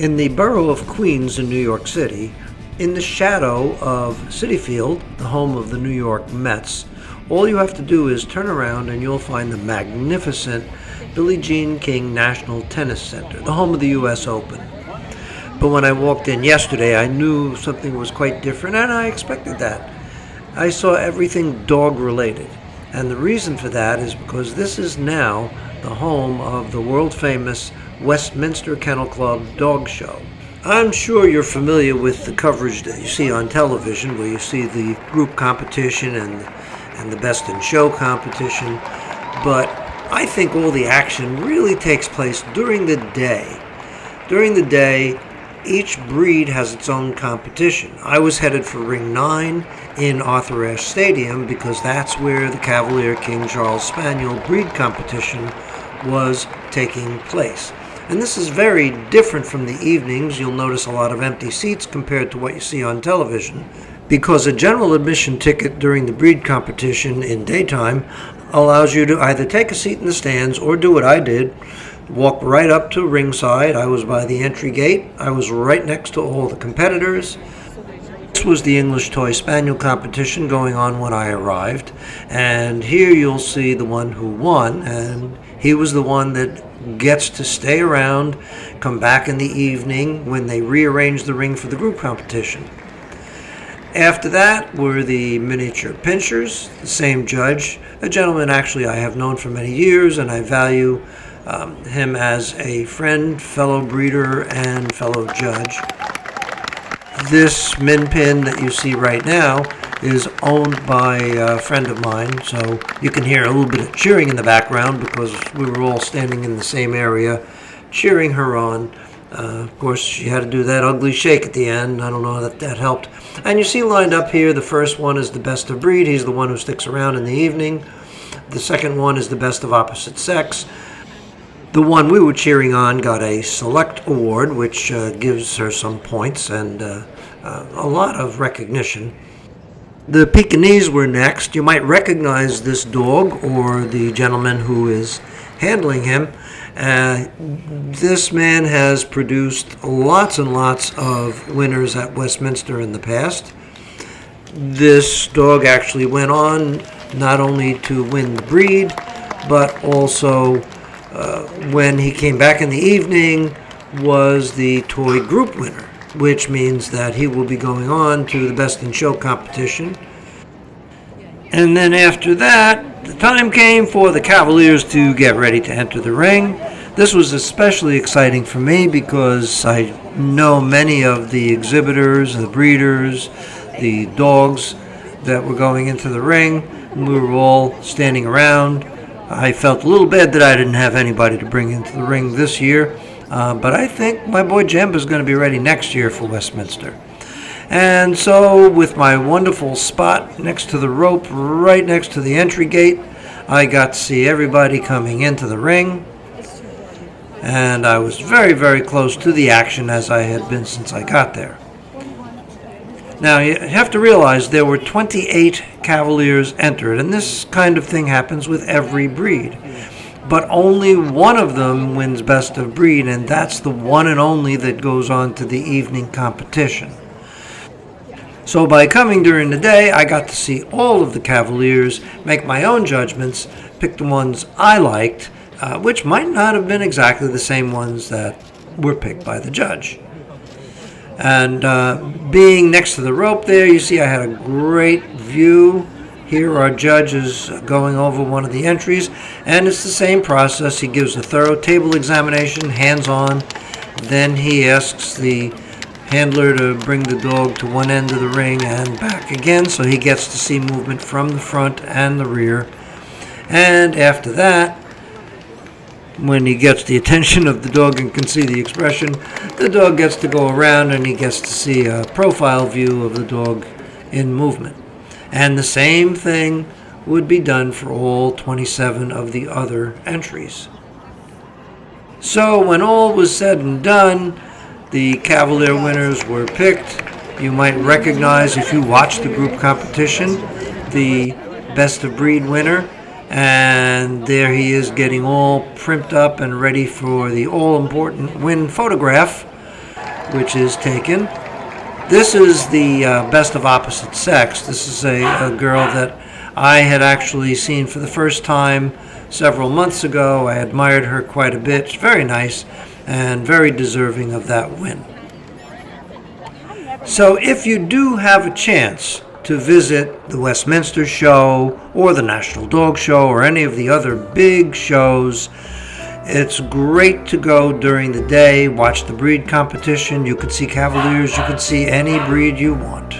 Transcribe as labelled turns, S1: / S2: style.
S1: In the borough of Queens in New York City, in the shadow of Citi Field, the home of the New York Mets, all you have to do is turn around and you'll find the magnificent Billie Jean King National Tennis Center, the home of the U.S. Open. But when I walked in yesterday, I knew something was quite different, and I expected that. I saw everything dog-related, and the reason for that is because this is now the home of the world-famous Westminster Kennel Club dog show. I'm sure you're familiar with the coverage that you see on television, where you see the group competition and the best in show competition, but I think all the action really takes place during the day. During the day, each breed has its own competition. I was headed for Ring 9 in Arthur Ashe Stadium because that's where the Cavalier King Charles Spaniel breed competition was taking place. And this is very different from the evenings. You'll notice a lot of empty seats compared to what you see on television, because a general admission ticket during the breed competition in daytime allows you to either take a seat in the stands or do what I did, walk right up to ringside. I was by the entry gate. I was right next to all the competitors. This was the English Toy Spaniel competition going on when I arrived, and here you'll see the one who won, and he was the one that gets to stay around, come back in the evening when they rearrange the ring for the group competition. After that were the miniature pinchers, the same judge, a gentleman actually I have known for many years, and I value him as a friend, fellow breeder, and fellow judge. This min pin that you see right now is owned by a friend of mine, so you can hear a little bit of cheering in the background because we were all standing in the same area cheering her on. Of course, she had to do that ugly shake at the end. I don't know that that helped. And you see lined up here, the first one is the best of breed. He's the one who sticks around in the evening. The second one is the best of opposite sex. The one we were cheering on got a select award, which gives her some points and a lot of recognition. The Pekingese were next. You might recognize this dog or the gentleman who is handling him. This man has produced lots and lots of winners at Westminster in the past. This dog actually went on not only to win the breed, but also when he came back in the evening was the toy group winner, which means that he will be going on to the best in show competition. And then after that, the time came for the Cavaliers to get ready to enter the ring. This was especially exciting for me because I know many of the exhibitors, the breeders, the dogs that were going into the ring. We were all standing around. I felt a little bad that I didn't have anybody to bring into the ring this year, but I think my boy Jemba is going to be ready next year for Westminster. And so with my wonderful spot next to the rope, right next to the entry gate, I got to see everybody coming into the ring. And I was very, very close to the action as I had been since I got there. Now, you have to realize there were 28 Cavaliers entered, and this kind of thing happens with every breed. But only one of them wins best of breed, and that's the one and only that goes on to the evening competition. So by coming during the day, I got to see all of the Cavaliers, make my own judgments, pick the ones I liked, which might not have been exactly the same ones that were picked by the judge. And being next to the rope there, you see I had a great view. Here our judge is going over one of the entries, and it's the same process. He gives a thorough table examination, hands-on. Then he asks the handler to bring the dog to one end of the ring and back again, so he gets to see movement from the front and the rear. And after that, when he gets the attention of the dog and can see the expression, the dog gets to go around and he gets to see a profile view of the dog in movement. And the same thing would be done for all 27 of the other entries. So when all was said and done, the Cavalier winners were picked. You might recognize, if you watch the group competition, the best of breed winner. And there he is getting all primped up and ready for the all-important win photograph. which is taken. This is the best of opposite sex. This is a girl that I had actually seen for the first time several months ago. I admired her quite a bit. She's very nice and very deserving of that win. So if you do have a chance to visit the Westminster show or the National Dog Show or any of the other big shows, it's great to go during the day, watch the breed competition. You could see Cavaliers, you could see any breed you want.